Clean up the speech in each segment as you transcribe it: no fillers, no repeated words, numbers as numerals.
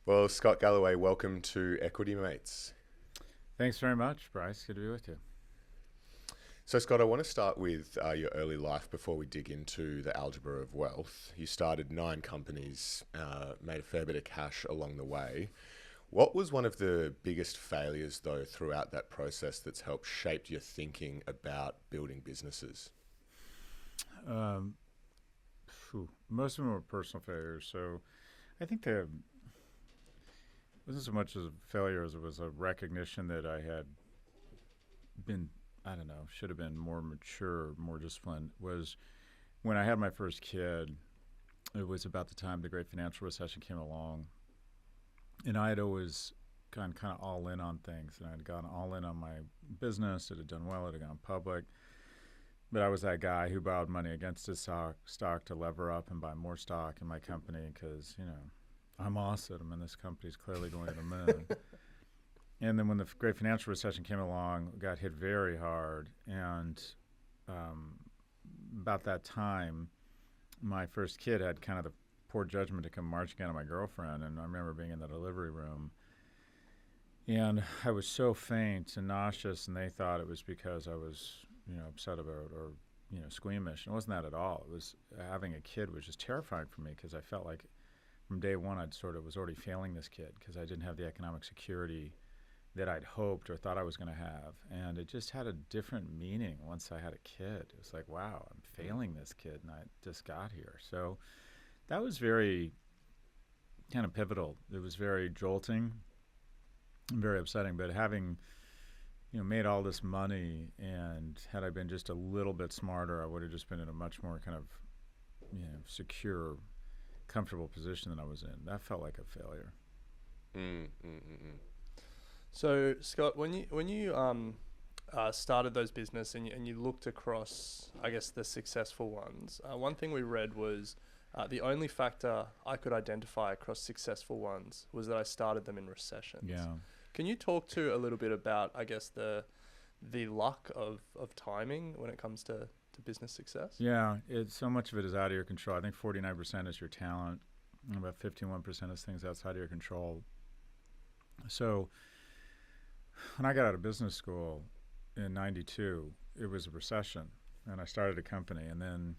Well, Scott Galloway, welcome to Equity Mates. Thanks very much, Bryce. Good to be with you. So, Scott, I want to start with your early life before we dig into the algebra of wealth. You started 9 companies, made a fair bit of cash along the way. What was one of the biggest failures, though, throughout that process that's helped shape your thinking about building businesses? Um, Most of them were personal failures, so I think it wasn't so much as a failure as it was a recognition that I had been, I don't know, should have been more mature, more disciplined. Was when I had my first kid, it was about the time the great financial recession came along, and I had always gone kind of all in on things, and I'd gone all in on my business. It had done well. It had gone public. But I was that guy who borrowed money against his stock to lever up and buy more stock in my company because, I'm awesome and this company's clearly going to the moon. And then when the great financial recession came along, it got hit very hard. And about that time, my first kid had kind of the poor judgment to come marching out of my girlfriend. And I remember being in the delivery room. And I was so faint and nauseous, and they thought it was because I was upset about or squeamish. And it wasn't that at all. It was having a kid was just terrifying for me because I felt like from day one I'd sort of was already failing this kid because I didn't have the economic security that I'd hoped or thought I was going to have. And it just had a different meaning once I had a kid. It was like, wow, I'm failing this kid and I just got here. So that was very kind of pivotal. It was very jolting and very upsetting. But having made all this money, and had I been just a little bit smarter, I would have just been in a much more kind of, secure, comfortable position than I was in. That felt like a failure. So, Scott, when you started those business and you looked across, I guess, the successful ones, one thing we read was the only factor I could identify across successful ones was that I started them in recessions. Yeah. Can you talk to a little bit about, I guess, the luck of timing when it comes to business success? Yeah, so much of it is out of your control. I think 49% is your talent, and about 51% is things outside of your control. So when I got out of business school in 92, it was a recession, and I started a company, and then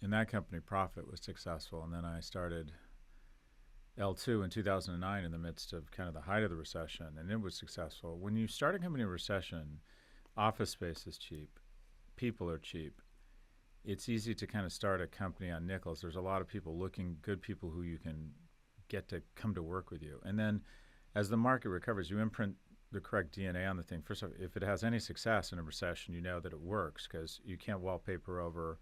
in that company, profit was successful, and then I started L2 in 2009 in the midst of kind of the height of the recession, and it was successful. When you start a company in a recession, office space is cheap, people are cheap. It's easy to kind of start a company on nickels. There's a lot of people good people who you can get to come to work with you. And then as the market recovers, you imprint the correct DNA on the thing. First of all, if it has any success in a recession, you know that it works because you can't wallpaper over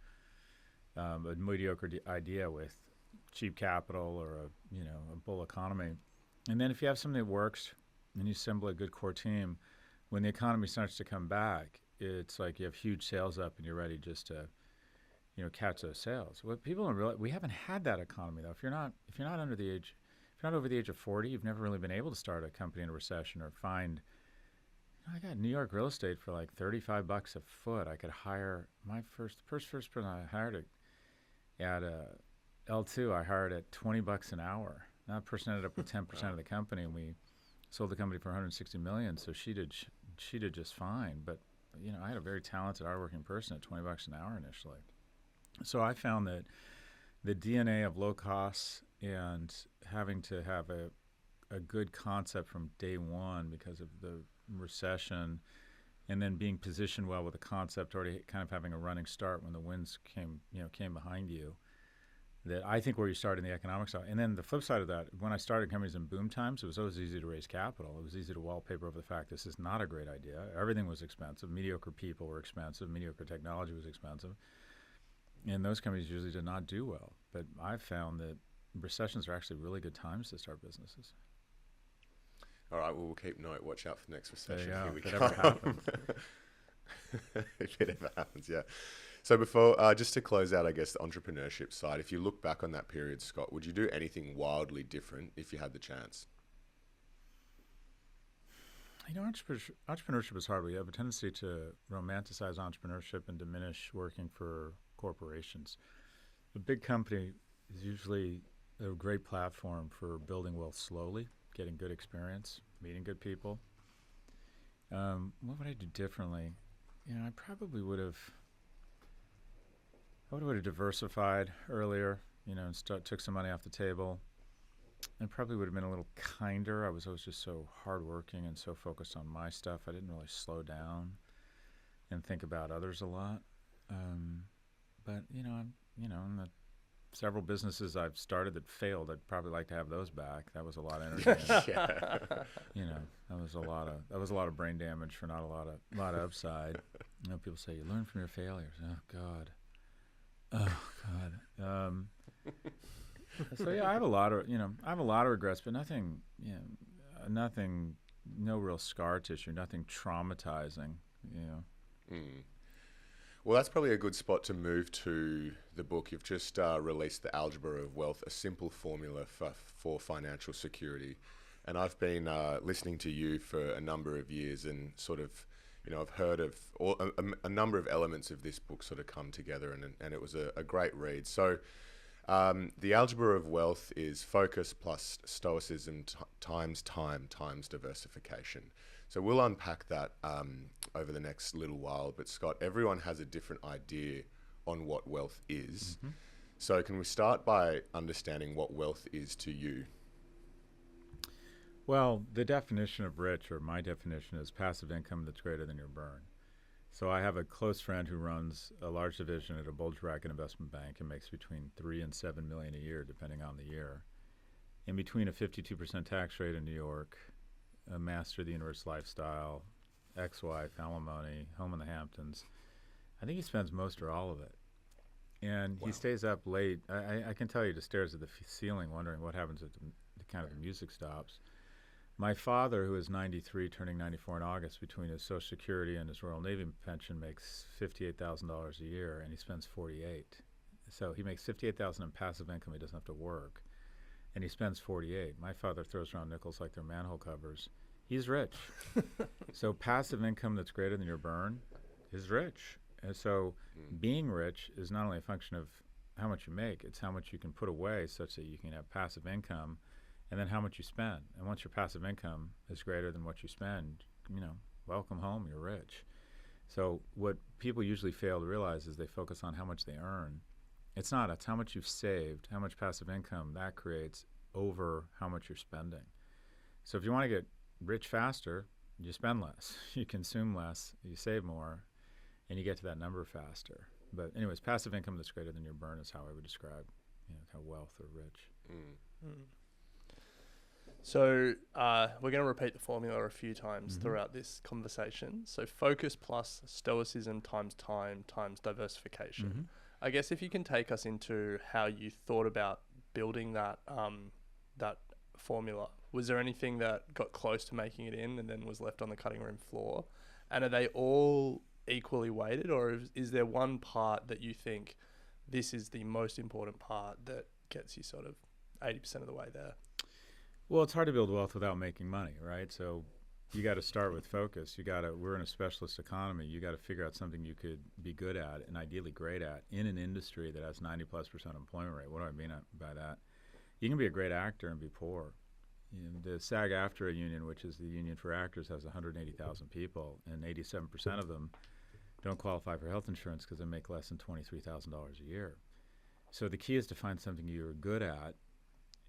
a mediocre idea with cheap capital or a bull economy. And then if you have something that works and you assemble a good core team, when the economy starts to come back, it's like you have huge sales up and you're ready just to catch those sales. What people don't realize, we haven't had that economy though. If you're not over the age of 40, you've never really been able to start a company in a recession or find. I got New York real estate for like $35 a foot. I could hire my first person I hired at L2, I hired at $20 an hour. That person ended up with 10% of the company, and we sold the company for $160 million. So she did just fine. But I had a very talented, hardworking person at $20 an hour initially. So I found that the DNA of low costs and having to have a good concept from day one because of the recession, and then being positioned well with a concept, already kind of having a running start when the winds came behind you. That I think where you start in the economic side. And then the flip side of that, when I started companies in boom times, it was always easy to raise capital. It was easy to wallpaper over the fact this is not a great idea. Everything was expensive. Mediocre people were expensive. Mediocre technology was expensive. And those companies usually did not do well. But I've found that recessions are actually really good times to start businesses. All right, well, we'll keep note. Watch out for the next recession. Here we if it come. ever happens. If it ever happens, yeah. So before, just to close out, I guess, the entrepreneurship side, if you look back on that period, Scott, would you do anything wildly different if you had the chance? Entrepreneurship is hard. We have a tendency to romanticize entrepreneurship and diminish working for corporations. A big company is usually a great platform for building wealth slowly, getting good experience, meeting good people. What would I do differently? I probably would have. I would have diversified earlier. And took some money off the table. And probably would have been a little kinder. I was always just so hardworking and so focused on my stuff. I didn't really slow down and think about others a lot. But in the several businesses I've started that failed, I'd probably like to have those back. That was a lot of energy. Yeah. That was a lot of brain damage for not a lot of upside. People say you learn from your failures. Oh God. So I have a lot of regrets, but nothing, no real scar tissue, nothing traumatizing. Well, that's probably a good spot to move to the book. You've just released The Algebra of Wealth, a simple formula for financial security. And I've been listening to you for a number of years and sort of, I've heard of a number of elements of this book sort of come together, and it was a great read. So The Algebra of Wealth is focus plus stoicism times time times diversification. So we'll unpack that over the next little while. But Scott, everyone has a different idea on what wealth is. Mm-hmm. So can we start by understanding what wealth is to you? Well, the definition of rich, or my definition, is passive income that's greater than your burn. So I have a close friend who runs a large division at a bulge bracket investment bank and makes between $3 and $7 million a year, depending on the year. In between a 52% tax rate in New York, a master of the universe lifestyle, ex-wife, alimony, home in the Hamptons, I think he spends most or all of it. And He stays up late. I can tell you, just stares at the ceiling, wondering what happens if the music stops. My father, who is 93, turning 94 in August, between his Social Security and his Royal Navy pension, makes $58,000 a year, and he spends $48,000. So he makes $58,000 in passive income. He doesn't have to work, and he spends $48,000. My father throws around nickels like they're manhole covers. He's rich. So passive income that's greater than your burn is rich. And so being rich is not only a function of how much you make, it's how much you can put away such that you can have passive income, and then how much you spend. And once your passive income is greater than what you spend, welcome home, you're rich. So what people usually fail to realize is they focus on how much they earn. It's not. It's how much you've saved, how much passive income that creates over how much you're spending. So if you want to get rich faster, you spend less, you consume less, you save more, and you get to that number faster. But anyways, passive income that's greater than your burn is how I would describe kind of wealth or rich. So we're going to repeat the formula a few times throughout this conversation. So focus plus stoicism times time times diversification. I guess if you can take us into how you thought about building that that formula. Was there anything that got close to making it in and then was left on the cutting room floor? And are they all equally weighted, or is there one part that you think this is the most important part that gets you sort of 80% of the way there? Well, it's hard to build wealth without making money, right? So you got to start with focus. We're in a specialist economy. You got to figure out something you could be good at and ideally great at in an industry that has 90+% employment rate. What do I mean by that? You can be a great actor and be poor. The SAG-AFTRA union, which is the union for actors, has 180,000 people, and 87% of them don't qualify for health insurance because they make less than $23,000 a year. So the key is to find something you're good at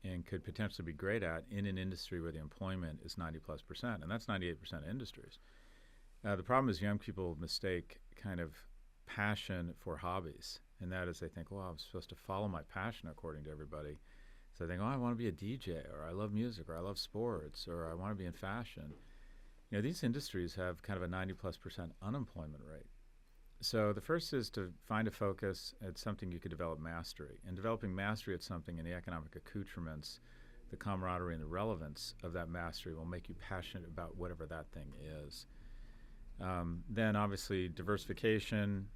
and could potentially be great at in an industry where the employment is 90+%, and that's 98% of industries. The problem is young people mistake kind of passion for hobbies, and that is they think, well, I'm supposed to follow my passion according to everybody. So they think, oh, I want to be a DJ, or I love music, or I love sports, or I want to be in fashion. These industries have kind of a 90+% unemployment rate. So the first is to find a focus at something you could develop mastery. And developing mastery at something and the economic accoutrements, the camaraderie and the relevance of that mastery will make you passionate about whatever that thing is. Then obviously diversification.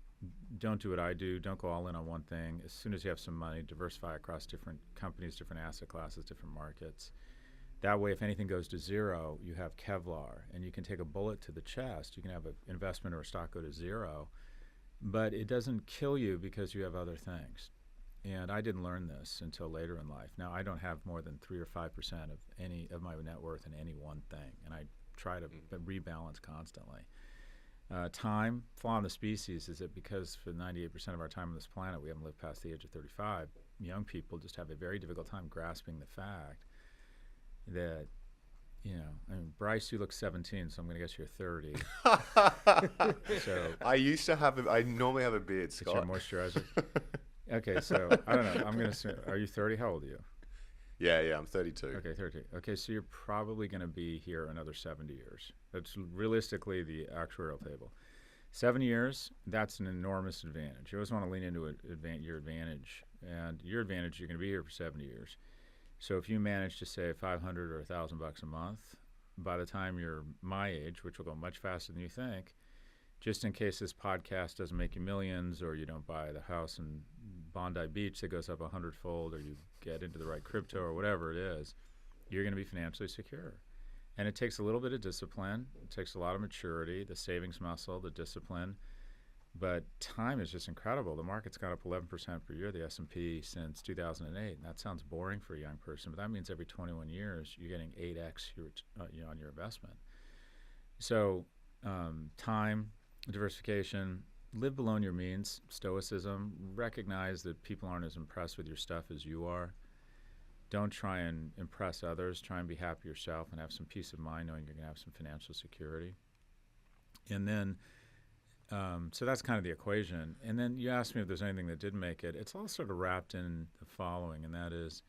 Don't do what I do. Don't go all in on one thing. As soon as you have some money, diversify across different companies, different asset classes, different markets. That way, if anything goes to zero, you have Kevlar, and you can take a bullet to the chest. You can have an investment or a stock go to zero, but it doesn't kill you because you have other things. And I didn't learn this until later in life. Now, I don't have more than 3 or 5% of any of my net worth in any one thing, and I try to rebalance constantly. Time, flaw in the species, is that because for 98% of our time on this planet, we haven't lived past the age of 35, young people just have a very difficult time grasping the fact that, I mean, Bryce, you look 17, so I'm going to guess you're 30. So I normally have a beard, Scott. It's your moisturizer. Okay, so I don't know. I'm going to assume, are you 30? How old are you? Yeah, I'm 32. Okay, 32. Okay, so you're probably going to be here another 70 years. That's realistically the actuarial table. 7 years, that's an enormous advantage. You always want to lean into your advantage. And your advantage, you're going to be here for 70 years. So if you manage to save $500 or $1,000 a month, by the time you're my age, which will go much faster than you think, just in case this podcast doesn't make you millions, or you don't buy the house in Bondi Beach that goes up 100-fold, or you get into the right crypto or whatever it is, you're going to be financially secure. And it takes a little bit of discipline. It takes a lot of maturity, the savings muscle, the discipline. But time is just incredible. The market's gone up 11% per year, the S&P, since 2008. And that sounds boring for a young person, but that means every 21 years you're getting 8x on your investment. So time, diversification, live below your means, stoicism, recognize that people aren't as impressed with your stuff as you are. Don't try and impress others. Try and be happy yourself and have some peace of mind knowing you're going to have some financial security. And then, so that's kind of the equation. And then you asked me if there's anything that didn't make it. It's all sort of wrapped in the following, and that is,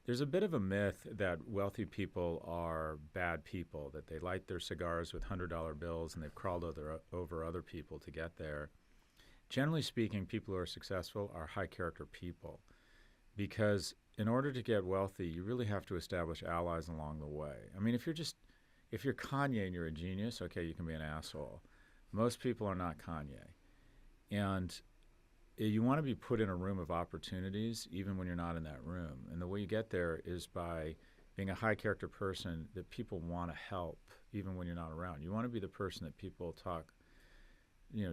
there's a bit of a myth that wealthy people are bad people, that they light their cigars with $100 bills and they've crawled over other people to get there. Generally speaking, people who are successful are high-character people, because in order to get wealthy, you really have to establish allies along the way. I mean, if you're Kanye and you're a genius, okay, you can be an asshole. Most people are not Kanye. And you want to be put in a room of opportunities even when you're not in that room. And the way you get there is by being a high-character person that people want to help even when you're not around. You want to be the person that people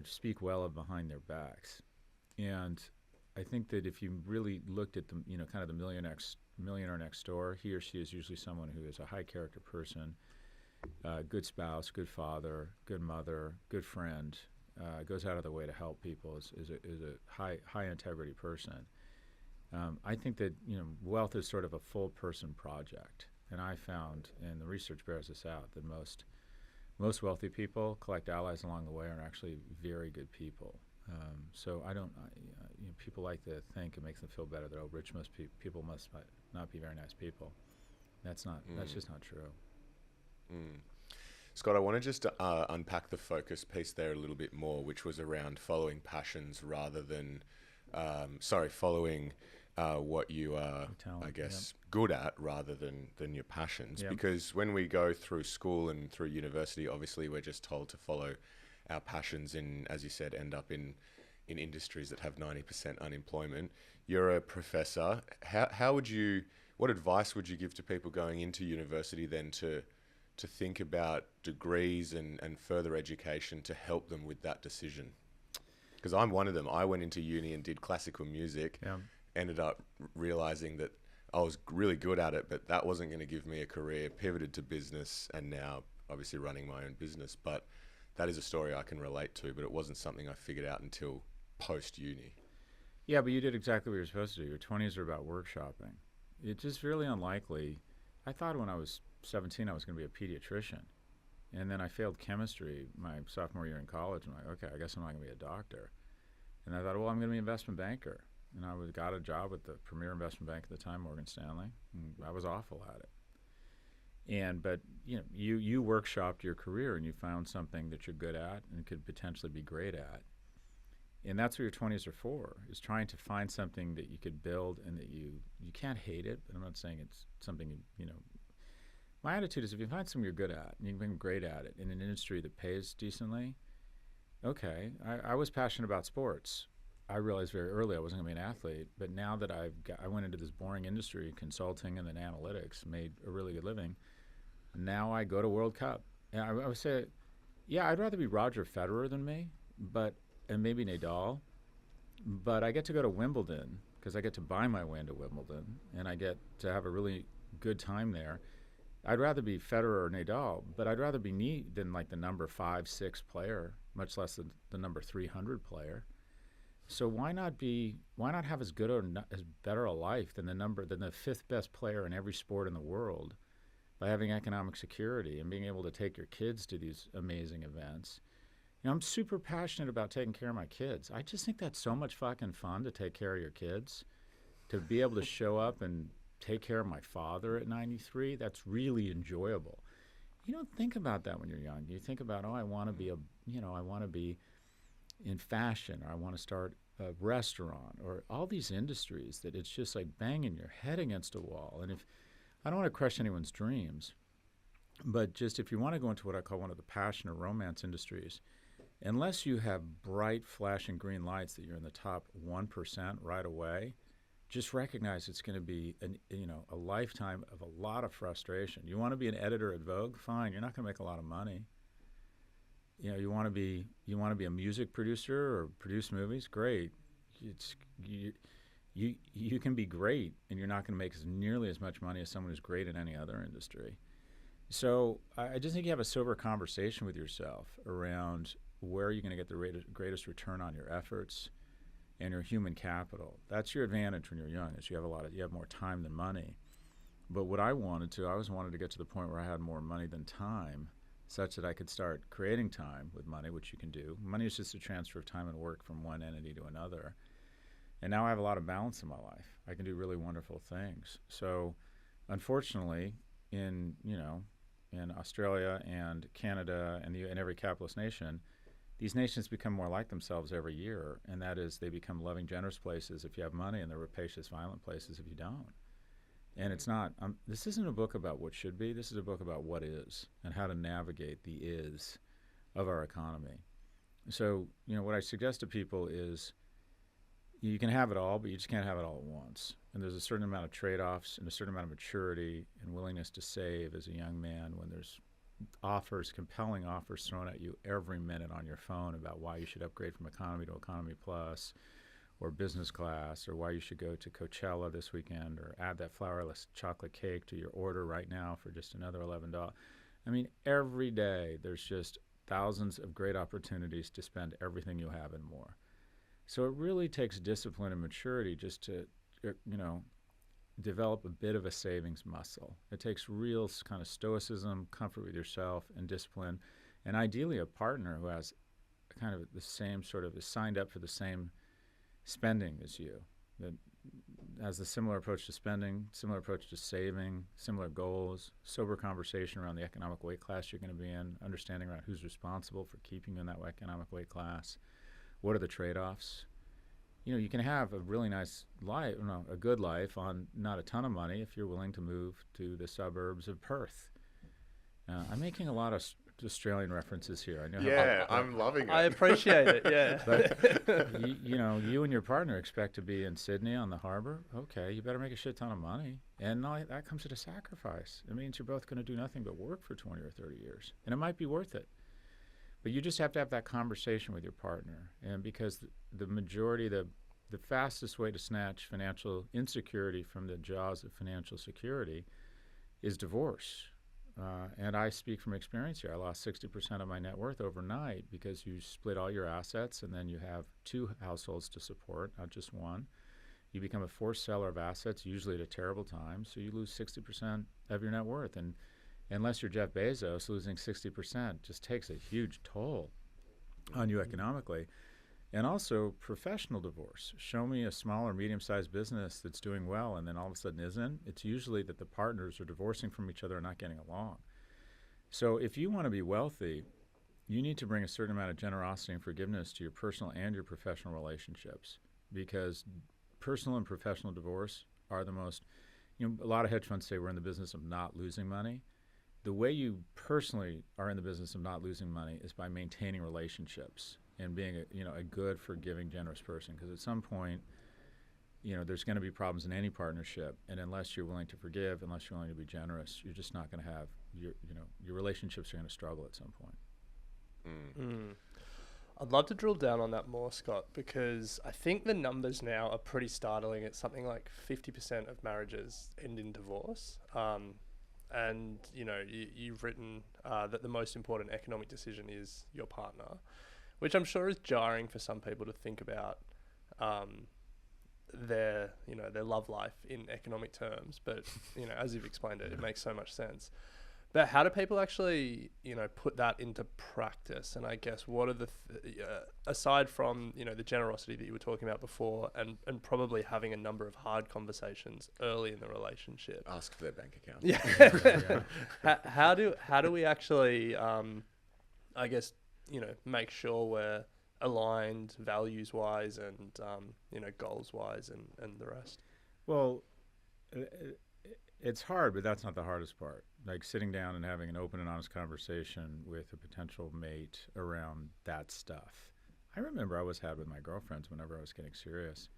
speak well of behind their backs. And I think that if you really looked at the, kind of the millionaire next door, he or she is usually someone who is a high-character person, good spouse, good father, good mother, good friend, goes out of the way to help people, is a high integrity person. I think that wealth is sort of a full person project, and I found, and the research bears this out, that most wealthy people collect allies along the way and are actually very good people. So people like to think it makes them feel better that people must not be very nice people. That's just not true. Mm. Scott, I want to just unpack the focus piece there a little bit more, which was around following passions rather than, following what you are, talent, I guess, good at rather than your passions. Yep. Because when we go through school and through university, obviously we're just told to follow our passions and, as you said, end up in industries that have 90% unemployment. You're a professor. What advice would you give to people going into university then to think about degrees and further education to help them with that decision? Because I'm one of them. I went into uni and did classical music, ended up realizing that I was really good at it, but that wasn't going to give me a career, pivoted to business, and now obviously running my own business. But that is a story I can relate to, but it wasn't something I figured out until post-uni. Yeah, but you did exactly what you're supposed to do. Your 20s are about workshopping. It's just really unlikely. I thought when I was 17 I was going to be a pediatrician, and then I failed chemistry my sophomore year in college. I'm like, okay, I guess I'm not going to be a doctor. And I thought, well, I'm going to be an investment banker. And I got a job with the premier investment bank at the time, Morgan Stanley. And I was awful at it. But you workshopped your career and you found something that you're good at and could potentially be great at. And that's what your 20s are for, is trying to find something that you could build and that you can't hate it, but I'm not saying it's something, My attitude is if you find something you're good at and you can be great at it in an industry that pays decently, okay. I was passionate about sports. I realized very early I wasn't going to be an athlete, but now that I went into this boring industry, consulting and then analytics, made a really good living, now I go to World Cup. And I would say, yeah, I'd rather be Roger Federer than me, and maybe Nadal, but I get to go to Wimbledon because I get to buy my way into Wimbledon and I get to have a really good time there. I'd rather be Federer or Nadal, but I'd rather be me than like the number 5, 6 player, much less the number 300 player. So why not have as good or as better a life than the 5th best player in every sport in the world, by having economic security and being able to take your kids to these amazing events. I'm super passionate about taking care of my kids. I just think that's so much fucking fun to take care of your kids, to be able to show up and take care of my father at 93. That's really enjoyable. You don't think about that when you're young. You think about, I want to be I want to be in fashion, or I want to start a restaurant, or all these industries that it's just like banging your head against a wall. And if I don't want to crush anyone's dreams, but just if you want to go into what I call one of the passion or romance industries, unless you have bright flashing green lights that you're in the top 1% right away, just recognize it's going to be a lifetime of a lot of frustration. You want to be an editor at Vogue? Fine, you're not going to make a lot of money. You want to be a music producer or produce movies? Great. You can be great, and you're not going to make nearly as much money as someone who's great in any other industry. So I just think you have a sober conversation with yourself around where you're going to get the greatest return on your efforts and your human capital. That's your advantage when you're young, is you have more time than money. But what I always wanted to get to the point where I had more money than time, such that I could start creating time with money, which you can do. Money is just a transfer of time and work from one entity to another. And now I have a lot of balance in my life. I can do really wonderful things. So unfortunately, in Australia and Canada and every capitalist nation, these nations become more like themselves every year, and that is they become loving, generous places if you have money, and they're rapacious, violent places if you don't. And it's not, this isn't a book about what should be. This is a book about what is and how to navigate the is of our economy. So, what I suggest to people is you can have it all, but you just can't have it all at once. And there's a certain amount of trade-offs and a certain amount of maturity and willingness to save as a young man when there's compelling offers thrown at you every minute on your phone about why you should upgrade from economy to economy plus or business class, or why you should go to Coachella this weekend, or add that flourless chocolate cake to your order right now for just another $11. I mean, every day there's just thousands of great opportunities to spend everything you have and more. So it really takes discipline and maturity just to, develop a bit of a savings muscle. It takes real kind of stoicism, comfort with yourself, and discipline, and ideally a partner who has kind of the same is signed up for the same spending as you, that has a similar approach to spending, similar approach to saving, similar goals, sober conversation around the economic weight class you're going to be in, understanding around who's responsible for keeping you in that economic weight class, what are the trade-offs. You can have a really nice life, a good life on not a ton of money if you're willing to move to the suburbs of Perth. I'm making a lot of Australian references here. I know. Yeah, I'm loving it. I appreciate it. Yeah. But you and your partner expect to be in Sydney on the harbour. Okay, you better make a shit ton of money, and that comes at a sacrifice. It means you're both going to do nothing but work for 20 or 30 years, and it might be worth it. But you just have to have that conversation with your partner, and because the majority, the fastest way to snatch financial insecurity from the jaws of financial security is divorce. And I speak from experience here. I lost 60% of my net worth overnight because you split all your assets, and then you have 2 households to support, not just one. You become a forced seller of assets, usually at a terrible time, so you lose 60% of your net worth. And unless you're Jeff Bezos, losing 60% just takes a huge toll on you economically. And also professional divorce. Show me a small or medium-sized business that's doing well and then all of a sudden isn't. It's usually that the partners are divorcing from each other and not getting along. So if you want to be wealthy, you need to bring a certain amount of generosity and forgiveness to your personal and your professional relationships, because personal and professional divorce are the most, a lot of hedge funds say we're in the business of not losing money. The way you personally are in the business of not losing money is by maintaining relationships and being a good, forgiving, generous person. Because at some point, there's going to be problems in any partnership, and unless you're willing to forgive, unless you're willing to be generous, you're just not going to have your relationships are going to struggle at some point. I'd love to drill down on that more, Scott, because I think the numbers now are pretty startling. It's something like 50% of marriages end in divorce. And, you've written that the most important economic decision is your partner, which I'm sure is jarring for some people to think about their love life in economic terms. But, as you've explained it, it makes so much sense. But how do people actually, put that into practice? And I guess what are the, aside from, the generosity that you were talking about before and probably having a number of hard conversations early in the relationship. Ask for their bank account. Yeah. How do we actually, I guess, make sure we're aligned values-wise and, goals-wise and the rest? Well, it's hard, but that's not the hardest part. Like sitting down and having an open and honest conversation with a potential mate around that stuff. I remember I was had with my girlfriends whenever I was getting serious.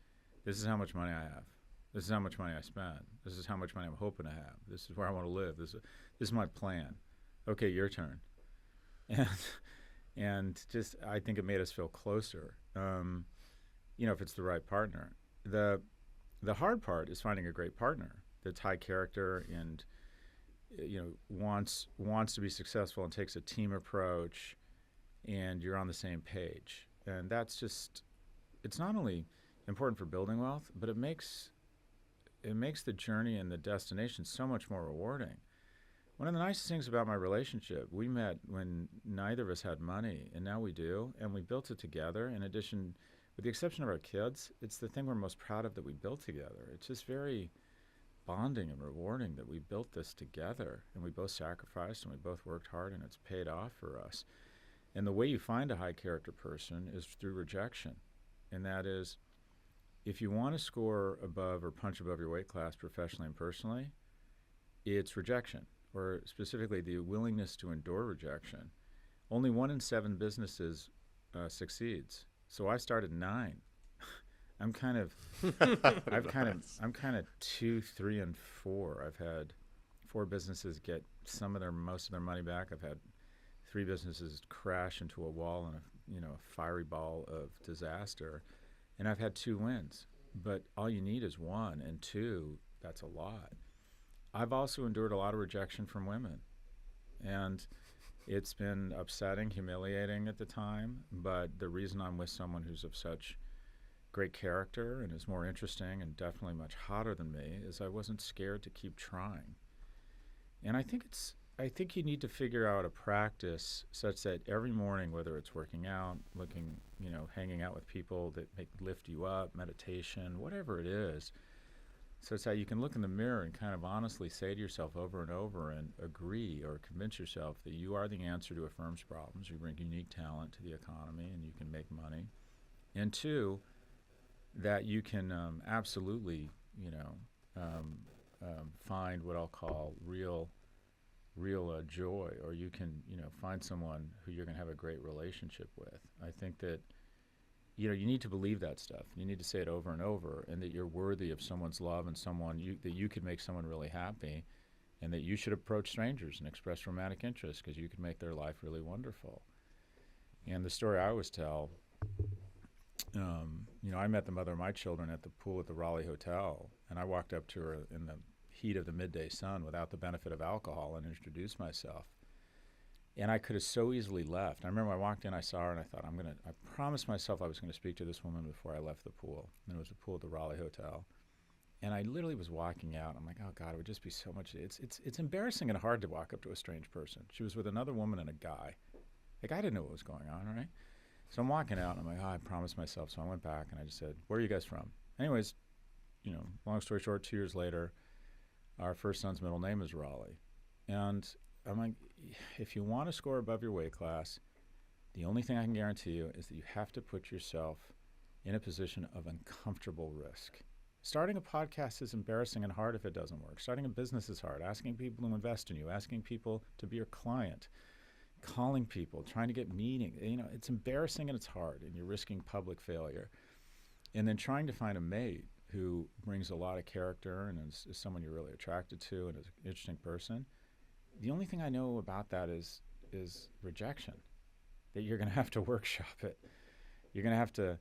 This is how much money I have. This is how much money I spend. This is how much money I'm hoping to have. This is where I want to live. This is my plan. Okay, your turn. And just I think it made us feel closer. If it's the right partner. The hard part is finding a great partner that's high character and wants to be successful and takes a team approach, and you're on the same page. And that's just, it's not only important for building wealth, but it makes the journey and the destination so much more rewarding. One of the nicest things about my relationship, we met when neither of us had money, and now we do, and we built it together. In addition, with the exception of our kids, it's the thing we're most proud of that we built together. It's just very bonding and rewarding that we built this together, and we both sacrificed and we both worked hard, and it's paid off for us. And the way you find a high character person is through rejection, and that is, if you want to score above or punch above your weight class professionally and personally, it's rejection, or specifically the willingness to endure rejection. Only 1 in 7 businesses succeeds. So I started 9. I'm kind of 2, 3, and 4. I've had 4 businesses get most of their money back. I've had 3 businesses crash into a wall and a fiery ball of disaster, and I've had 2 wins. But all you need is 1, and 2, that's a lot. I've also endured a lot of rejection from women, and it's been upsetting, humiliating at the time. But the reason I'm with someone who's of such great character and is more interesting and definitely much hotter than me is I wasn't scared to keep trying. And I think you need to figure out a practice such that every morning, whether it's working out, hanging out with people that lift you up, meditation, whatever it is, so it's how you can look in the mirror and kind of honestly say to yourself over and over and agree or convince yourself that you are the answer to a firm's problems. You bring unique talent to the economy and you can make money. And 2, that you can absolutely, find what I'll call real joy, or you can, find someone who you're going to have a great relationship with. I think that, you need to believe that stuff. You need to say it over and over, and that you're worthy of someone's love and that you could make someone really happy, and that you should approach strangers and express romantic interest because you could make their life really wonderful. And the story I always tell, I met the mother of my children at the pool at the Raleigh Hotel, and I walked up to her in the heat of the midday sun without the benefit of alcohol and introduced myself. And I could have so easily left. I remember I walked in, I saw her, and I thought, I promised myself I was going to speak to this woman before I left the pool. And it was the pool at the Raleigh Hotel. And I literally was walking out. I'm like, oh God, it would just be so much. It's embarrassing and hard to walk up to a strange person. She was with another woman and a guy. Like, I didn't know what was going on, right? So I'm walking out, and I'm like, I promised myself. So I went back, and I just said, where are you guys from? Anyways, long story short, 2 years later, our first son's middle name is Raleigh. And I'm like, if you want to score above your weight class, the only thing I can guarantee you is that you have to put yourself in a position of uncomfortable risk. Starting a podcast is embarrassing and hard if it doesn't work. Starting a business is hard. Asking people to invest in you, asking people to be your client, calling people, trying to get meetings. It's embarrassing and it's hard, and you're risking public failure. And then trying to find a mate who brings a lot of character and is someone you're really attracted to and is an interesting person. The only thing I know about that is rejection. that you're going to have to workshop it. You're going to have to,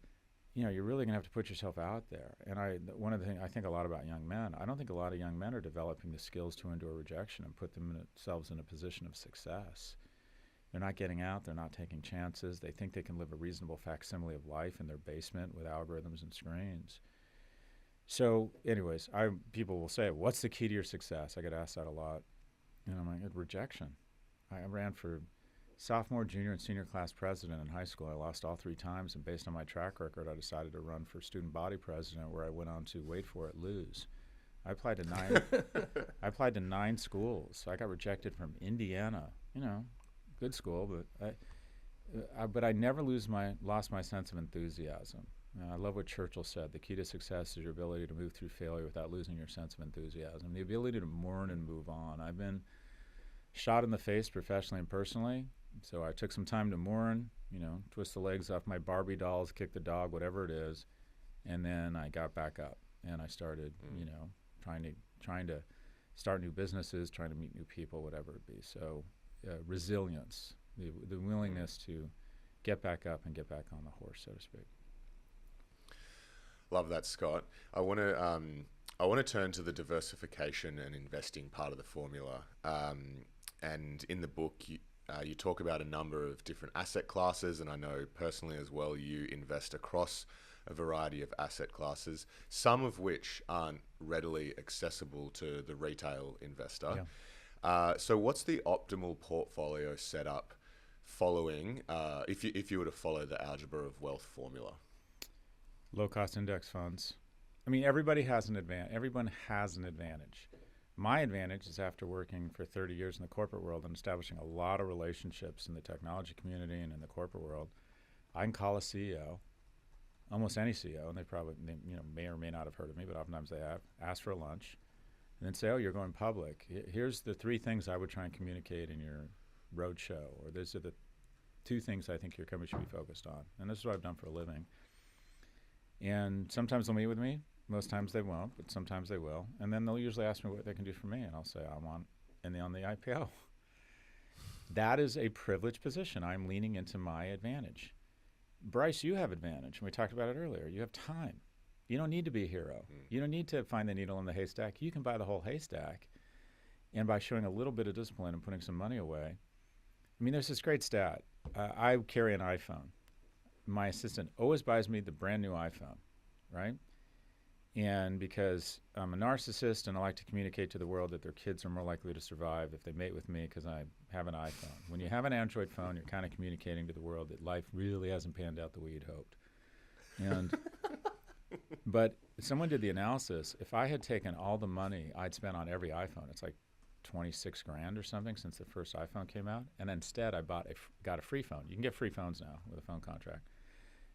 you're really going to have to put yourself out there. And one of the things I think a lot about young men, I don't think a lot of young men are developing the skills to endure rejection and put themselves in a position of success. They're not getting out. They're not taking chances. They think they can live a reasonable facsimile of life in their basement with algorithms and screens. So anyways, people will say, what's the key to your success? I get asked that a lot. And I'm like, rejection. I ran for sophomore, junior, and senior class president in high school. I lost all 3 times, and based on my track record, I decided to run for student body president, where I went on to, wait for it, lose. I applied to 9 schools. I got rejected from Indiana, good school, but I never lost my sense of enthusiasm. I love what Churchill said: the key to success is your ability to move through failure without losing your sense of enthusiasm, the ability to mourn and move on. I've been shot in the face professionally and personally, so I took some time to mourn, twist the legs off my Barbie dolls, kick the dog, whatever it is, and then I got back up and I started, trying to start new businesses, trying to meet new people, whatever it be. So resilience, the willingness to get back up and get back on the horse, so to speak. Love that, Scott. I want to turn to the diversification and investing part of the formula. And in the book, you talk about a number of different asset classes, and I know personally as well, you invest across a variety of asset classes, some of which aren't readily accessible to the retail investor. Yeah. So what's the optimal portfolio setup following, if you were to follow the algebra of wealth formula? Low-cost index funds. I mean, everybody has an advantage. Everyone has an advantage. My advantage is, after working for 30 years in the corporate world and establishing a lot of relationships in the technology community and in the corporate world, I can call a CEO, almost any CEO, and they may or may not have heard of me, but oftentimes they have, ask for a lunch, and then say, oh, you're going public. Here's the 3 things I would try and communicate in your roadshow, or these are the 2 things I think your company should be focused on. And this is what I've done for a living. And sometimes they'll meet with me. Most times they won't, but sometimes they will. And then they'll usually ask me what they can do for me, and I'll say I'm on the IPO. That is a privileged position. I'm leaning into my advantage. Bryce, you have advantage. We talked about it earlier. You have time. You don't need to be a hero. You don't need to find the needle in the haystack. You can buy the whole haystack. And by showing a little bit of discipline and putting some money away, I mean, there's this great stat. I carry an iPhone. My assistant always buys me the brand new iPhone, right? And because I'm a narcissist and I like to communicate to the world that their kids are more likely to survive if they mate with me because I have an iPhone. When you have an Android phone, you're kind of communicating to the world that life really hasn't panned out the way you'd hoped. And but someone did the analysis. If I had taken all the money I'd spent on every iPhone, it's like 26 grand or something since the first iPhone came out, and instead I got a free phone. You can get free phones now with a phone contract.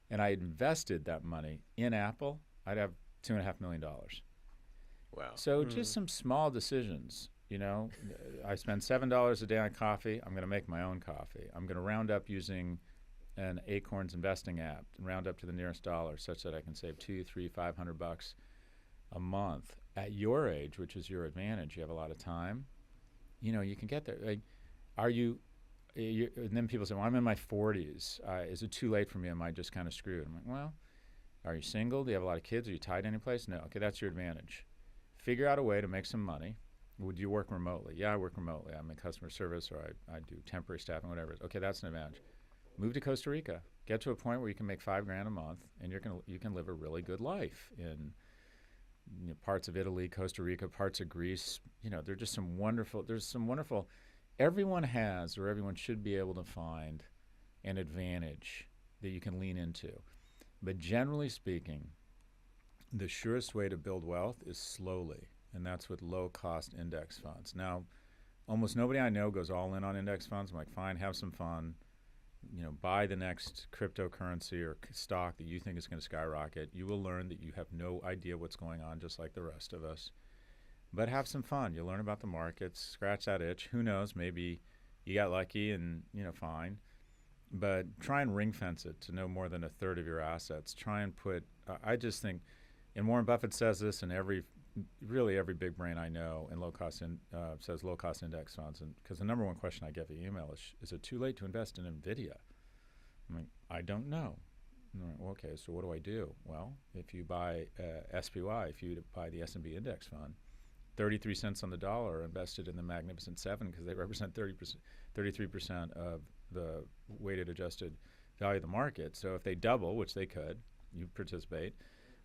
And I invested that money in Apple, I'd have $2.5 million. Wow. So just some small decisions, I spend $7 a day on coffee. I'm going to make my own coffee. I'm going to round up using an Acorns investing app and round up to the nearest dollar such that I can save $200, $300, $500 a month. At your age, which is your advantage, you have a lot of time, you can get there. And then people say, well, I'm in my 40s. Is it too late for me? Am I just kind of screwed? I'm like, well, are you single? Do you have a lot of kids? Are you tied any place? No. Okay, that's your advantage. Figure out a way to make some money. Would you work remotely? Yeah, I work remotely. I'm in customer service, or I do temporary staffing, whatever. Okay, that's an advantage. Move to Costa Rica. Get to a point where you can make $5 grand a month, and you can live a really good life in parts of Italy, Costa Rica, parts of Greece. There's some wonderful. Everyone has, or everyone should be able to find, an advantage that you can lean into. But generally speaking, the surest way to build wealth is slowly, and that's with low-cost index funds. Now, almost nobody I know goes all in on index funds. I'm like, fine, have some fun. Buy the next cryptocurrency or stock that you think is going to skyrocket. You will learn that you have no idea what's going on, just like the rest of us. But have some fun. You'll learn about the markets, scratch that itch. Who knows, maybe you got lucky and, fine. But try and ring fence it to no more than a third of your assets. Try and put, I just think, and Warren Buffett says this, and every big brain I know in says low-cost index funds. And because the number one question I get via email is it too late to invest in NVIDIA? I'm like, I don't know. I'm like, well, okay, so what do I do? Well, if you buy SPY, if you buy the S&P index fund, 33 cents on the dollar are invested in the Magnificent Seven because they represent 33% of the weighted adjusted value of the market. So if they double, which they could, you participate.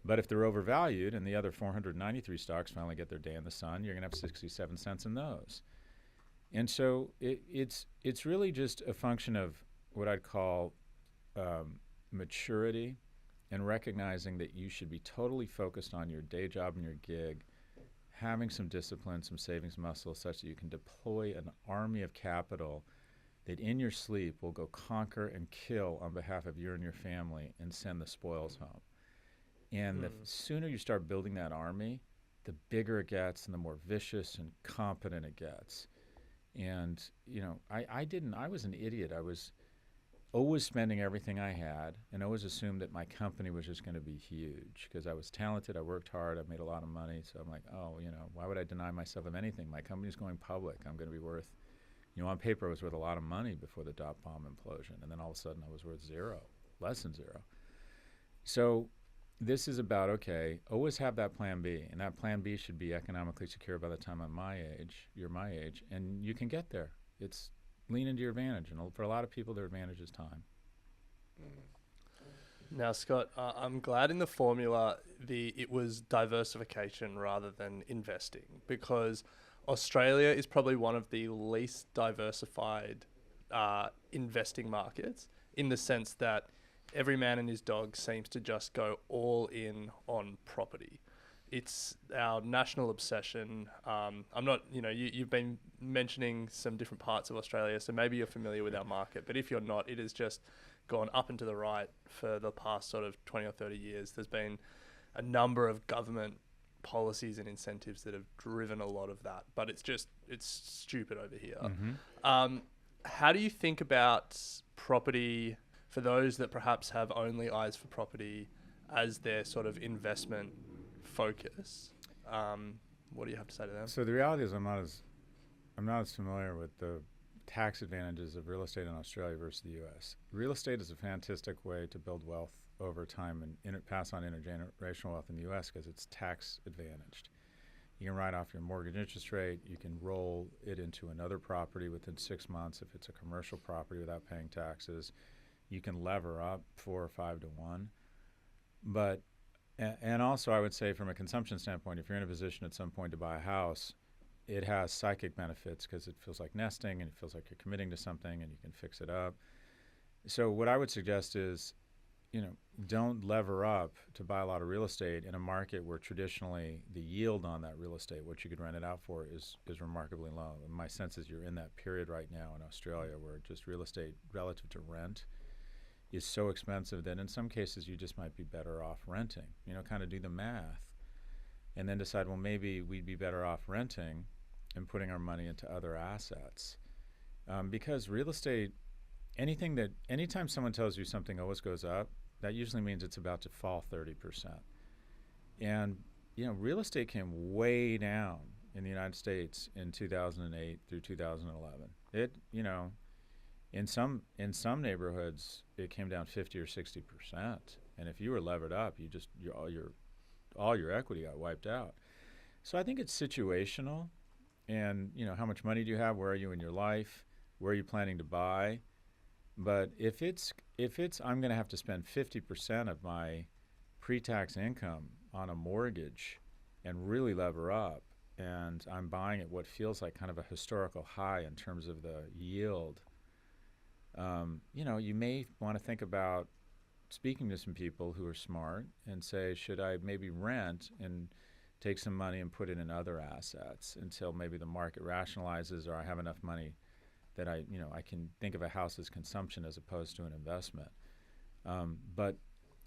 But if they're overvalued and the other 493 stocks finally get their day in the sun, you're going to have 67 cents in those. And so it's really just a function of what I'd call maturity and recognizing that you should be totally focused on your day job and your gig, having some discipline, some savings muscle such that you can deploy an army of capital that in your sleep will go conquer and kill on behalf of you and your family and send the spoils home. And the sooner you start building that army, the bigger it gets and the more vicious and competent it gets. And, you know, I was an idiot. I was always spending everything I had and always assumed that my company was just going to be huge because I was talented, I worked hard, I made a lot of money. So I'm like, oh, you know, why would I deny myself of anything? My company's going public. I'm going to be worth, you know, on paper I was worth a lot of money before the dot-com implosion. And then all of a sudden I was worth zero, less than zero. So this is about, okay, always have that plan B. And that plan B should be economically secure by the time I'm my age, you're my age, and you can get there. It's lean into your advantage. And for a lot of people, their advantage is time. Now, Scott, I'm glad in the formula it was diversification rather than investing, because Australia is probably one of the least diversified investing markets, in the sense that every man and his dog seems to just go all in on property. It's our national obsession. I'm not, you know, you've been mentioning some different parts of Australia, so maybe you're familiar with our market. But if you're not, it has just gone up and to the right for the past sort of 20 or 30 years. There's been a number of government policies and incentives that have driven a lot of that. But it's stupid over here. Mm-hmm. How do you think about property for those that perhaps have only eyes for property as their sort of investment focus? What do you have to say to them? So the reality is I'm not as familiar with the tax advantages of real estate in Australia versus the U.S. Real estate is a fantastic way to build wealth over time and pass on intergenerational wealth in the U.S. because it's tax advantaged. You can write off your mortgage interest rate. You can roll it into another property within 6 months if it's a commercial property without paying taxes. You can lever up 4 or 5 to 1. But and also I would say from a consumption standpoint, if you're in a position at some point to buy a house, it has psychic benefits because it feels like nesting and it feels like you're committing to something and you can fix it up. So what I would suggest is, you know, don't lever up to buy a lot of real estate in a market where traditionally the yield on that real estate, what you could rent it out for, is remarkably low. And my sense is you're in that period right now in Australia where just real estate relative to rent is so expensive that in some cases you just might be better off renting. You know, kind of do the math and then decide, well, maybe we'd be better off renting and putting our money into other assets. Because real estate, anytime someone tells you something always goes up, that usually means it's about to fall 30%. And, you know, real estate came way down in the United States in 2008 through 2011. It, you know, in some neighborhoods, it came down 50 or 60%. And if you were levered up, all your equity got wiped out. So I think it's situational. And, you know, how much money do you have? Where are you in your life? Where are you planning to buy? But if it's I'm going to have to spend 50% of my pre-tax income on a mortgage and really lever up, and I'm buying at what feels like kind of a historical high in terms of the yield, you know, you may want to think about speaking to some people who are smart and say, should I maybe rent and take some money and put it in other assets until maybe the market rationalizes, or I have enough money that I can think of a house as consumption as opposed to an investment. But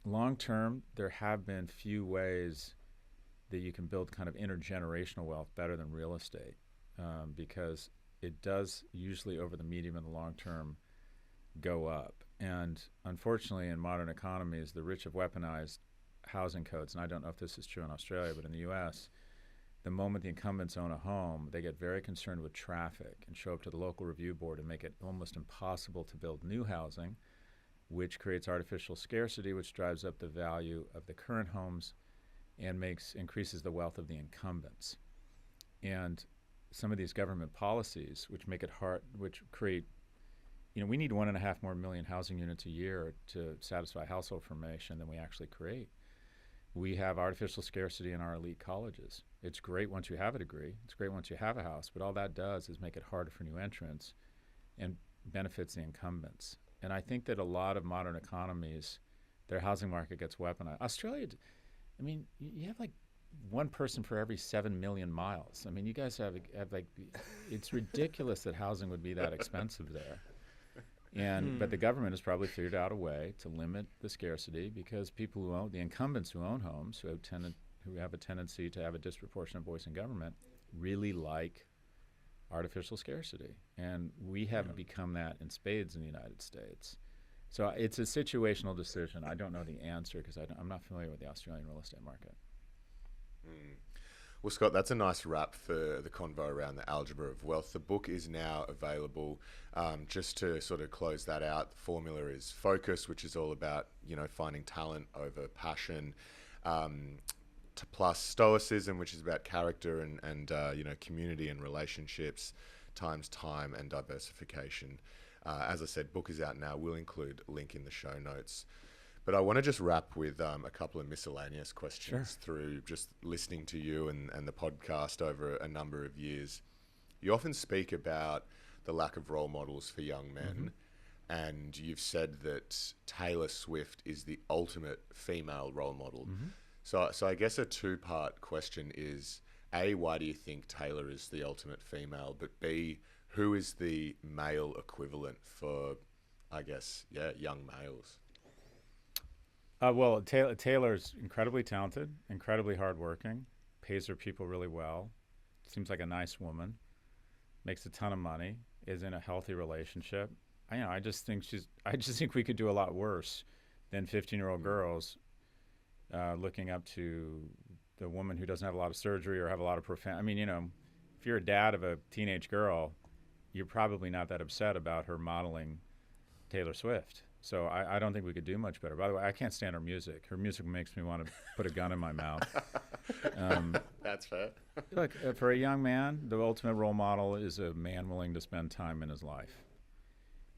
long term, there have been few ways that you can build kind of intergenerational wealth better than real estate, because it does usually over the medium and the long term go up. And unfortunately, in modern economies, the rich have weaponized housing codes. And I don't know if this is true in Australia, but in the U.S., the moment the incumbents own a home, they get very concerned with traffic and show up to the local review board and make it almost impossible to build new housing which creates artificial scarcity, which drives up the value of the current homes and increases the wealth of the incumbents. And some of these government policies, which make it hard, which create, we need 1.5 more million housing units a year to satisfy household formation than we actually create. We have artificial scarcity in our elite colleges. It's great once you have a degree. It's great once you have a house, but all that does is make it harder for new entrants and benefits the incumbents. And I think that a lot of modern economies, their housing market gets weaponized. Australia, you have like one person for every 7 million miles. I mean, you guys have like, it's ridiculous that housing would be that expensive there. But the government has probably figured out a way to limit the scarcity because people who own, the incumbents who own homes, who have a tendency to have a disproportionate voice in government, really like artificial scarcity. And we have become that in spades in the United States. So it's a situational decision. I don't know the answer because I'm not familiar with the Australian real estate market. Well, Scott, that's a nice wrap for the convo around the algebra of wealth. The book is now available. Just to sort of close that out, the formula is focus, which is all about, finding talent over passion, plus stoicism, which is about character and community and relationships, times time and diversification. As I said, book is out now. We'll include a link in the show notes. But I want to just wrap with a couple of miscellaneous questions through just listening to you and the podcast over a number of years. You often speak about the lack of role models for young men, and you've said that Taylor Swift is the ultimate female role model. So I guess a two-part question is, A, why do you think Taylor is the ultimate female? But B, who is the male equivalent for, I guess, young males? Well, Taylor's incredibly talented, incredibly hardworking, pays her people really well, seems like a nice woman, makes a ton of money, is in a healthy relationship. I just think we could do a lot worse than 15-year-old girls looking up to the woman who doesn't have a lot of surgery or have a lot of if you're a dad of a teenage girl, you're probably not that upset about her modeling Taylor Swift. So I don't think we could do much better. By the way, I can't stand her music. Her music makes me want to put a gun in my mouth. That's fair. Look, for a young man, the ultimate role model is a man willing to spend time in his life.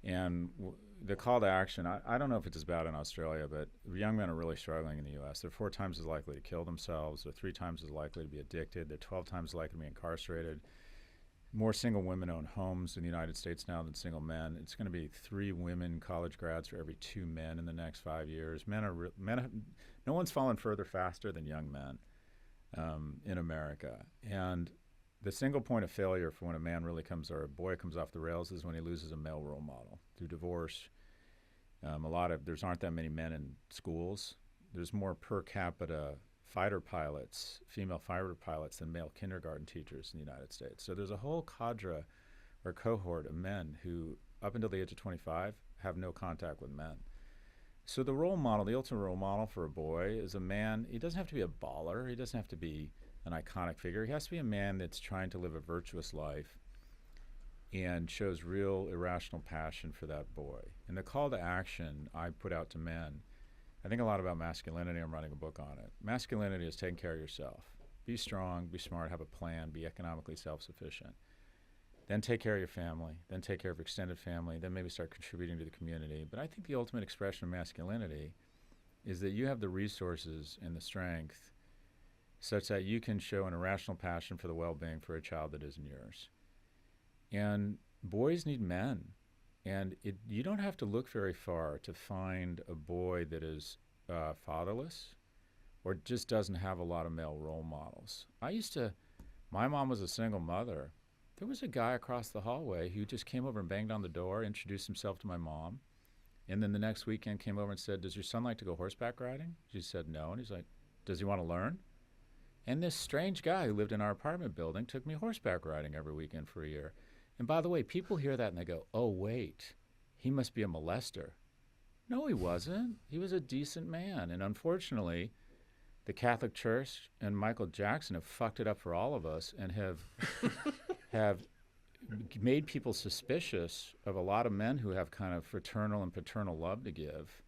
And the call to action, I don't know if it's as bad in Australia, but young men are really struggling in the U.S. They're 4 times as likely to kill themselves. They're 3 times as likely to be addicted. They're 12 times as likely to be incarcerated. More single women own homes in the United States now than single men. It's going to be 3 women college grads for every 2 men in the next 5 years. No one's fallen further faster than young men in America. And the single point of failure for when a man really or a boy comes off the rails is when he loses a male role model through divorce. There aren't that many men in schools. There's more per capita female fighter pilots than male kindergarten teachers in the United States. So there's a whole cadre or cohort of men who, up until the age of 25, have no contact with men. So the ultimate role model for a boy is a man. He doesn't have to be a baller. He doesn't have to be an iconic figure. He has to be a man that's trying to live a virtuous life and shows real irrational passion for that boy. And the call to action I put out to men, I think a lot about masculinity. I'm writing a book on it. Masculinity is taking care of yourself. Be strong, be smart, have a plan, be economically self-sufficient. Then take care of your family, then take care of your extended family, then maybe start contributing to the community. But I think the ultimate expression of masculinity is that you have the resources and the strength such that you can show an irrational passion for the well-being for a child that isn't yours. And boys need men. And you don't have to look very far to find a boy that is fatherless or just doesn't have a lot of male role models. My mom was a single mother. There was a guy across the hallway who just came over and banged on the door, introduced himself to my mom, and then the next weekend came over and said, "Does your son like to go horseback riding?" She said no, and he's like, "Does he want to learn?" And this strange guy who lived in our apartment building took me horseback riding every weekend for a year. And by the way, people hear that and they go, "Oh, wait, he must be a molester." No, he wasn't. He was a decent man. And unfortunately, the Catholic Church and Michael Jackson have fucked it up for all of us and have made people suspicious of a lot of men who have kind of fraternal and paternal love to give.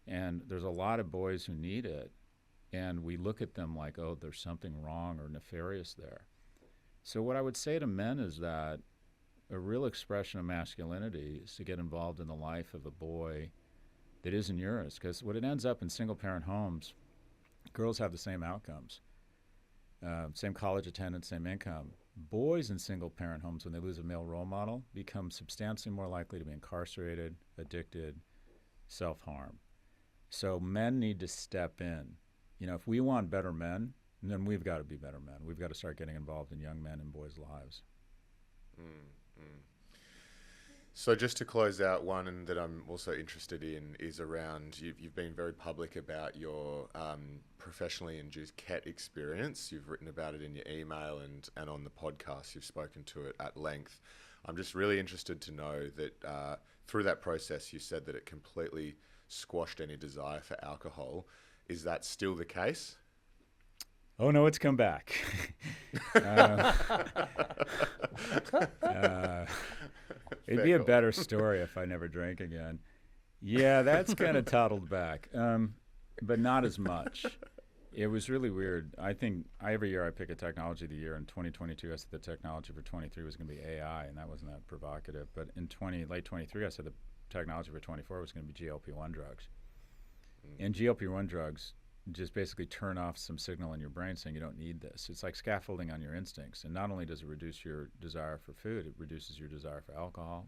And there's a lot of boys who need it. And we look at them like, oh, there's something wrong or nefarious there. So what I would say to men is that a real expression of masculinity is to get involved in the life of a boy that isn't yours. Because what it ends up in single-parent homes, girls have the same outcomes. Same college attendance, same income. Boys in single-parent homes, when they lose a male role model, become substantially more likely to be incarcerated, addicted, self-harm. So men need to step in. You know, if we want better men, then we've got to be better men. We've got to start getting involved in young men and boys' lives. So just to close out, one that I'm also interested in is around, you've been very public about your professionally induced KET experience. You've written about it in your email and on the podcast. You've spoken to it at length. I'm just really interested to know that through that process, you said that it completely squashed any desire for alcohol. Is that still the case? Oh, no, it's come back. It'd be a better story if I never drank again. Yeah, that's kind of toddled back, but not as much. It was really weird. I think every year I pick a technology of the year. In 2022, I said the technology for 23 was going to be AI, and that wasn't that provocative. But in late 23, I said the technology for 24 was going to be GLP-1 drugs. And GLP-1 drugs just basically turn off some signal in your brain saying you don't need this. It's like scaffolding on your instincts. And not only does it reduce your desire for food, it reduces your desire for alcohol.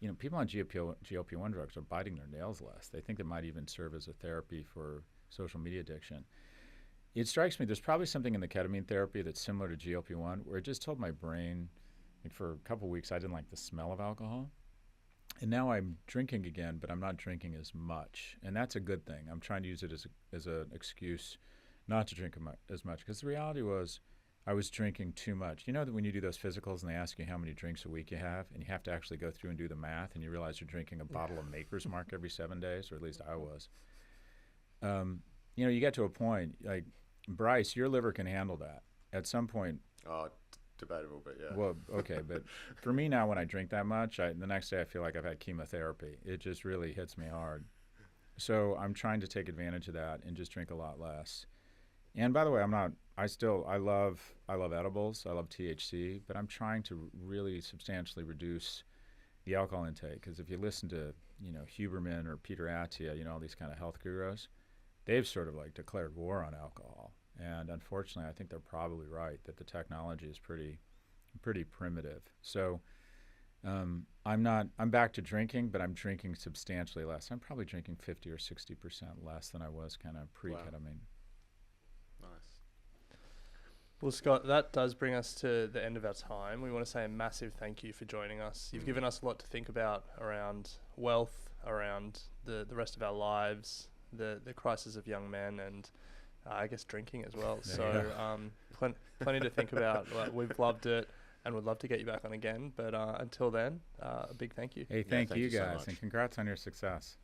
You know, people on GLP-1 drugs are biting their nails less. They think it might even serve as a therapy for social media addiction. It strikes me there's probably something in the ketamine therapy that's similar to GLP-1 where it just told my brain, like for a couple of weeks, I didn't like the smell of alcohol. And now I'm drinking again, but I'm not drinking as much. And that's a good thing. I'm trying to use it as an excuse not to drink as much. Because the reality was I was drinking too much. You know that when you do those physicals and they ask you how many drinks a week you have, and you have to actually go through and do the math, and you realize you're drinking a bottle of Maker's Mark every 7 days, or at least I was. You know, you get to a point, like, Bryce, your liver can handle that. At some point, debatable, but yeah. Well, okay, but for me now, when I drink that much, the next day I feel like I've had chemotherapy. It just really hits me hard. So I'm trying to take advantage of that and just drink a lot less. And by the way, I love edibles. I love THC, but I'm trying to really substantially reduce the alcohol intake. Because if you listen to, you know, Huberman or Peter Attia, you know, all these kind of health gurus, they've sort of like declared war on alcohol. And unfortunately, I think they're probably right that the technology is pretty primitive. So I'm back to drinking, but I'm drinking substantially less. I'm probably drinking 50 or 60% less than I was kind of pre-ketamine. Wow. Nice. Well, Scott, that does bring us to the end of our time. We want to say a massive thank you for joining us. You've given us a lot to think about around wealth, around the rest of our lives, the crisis of young men, and I guess drinking as well. So plenty to think about. We've loved it and would love to get you back on again. But until then, a big thank you. Hey, thank you so guys, much. and congrats on your success.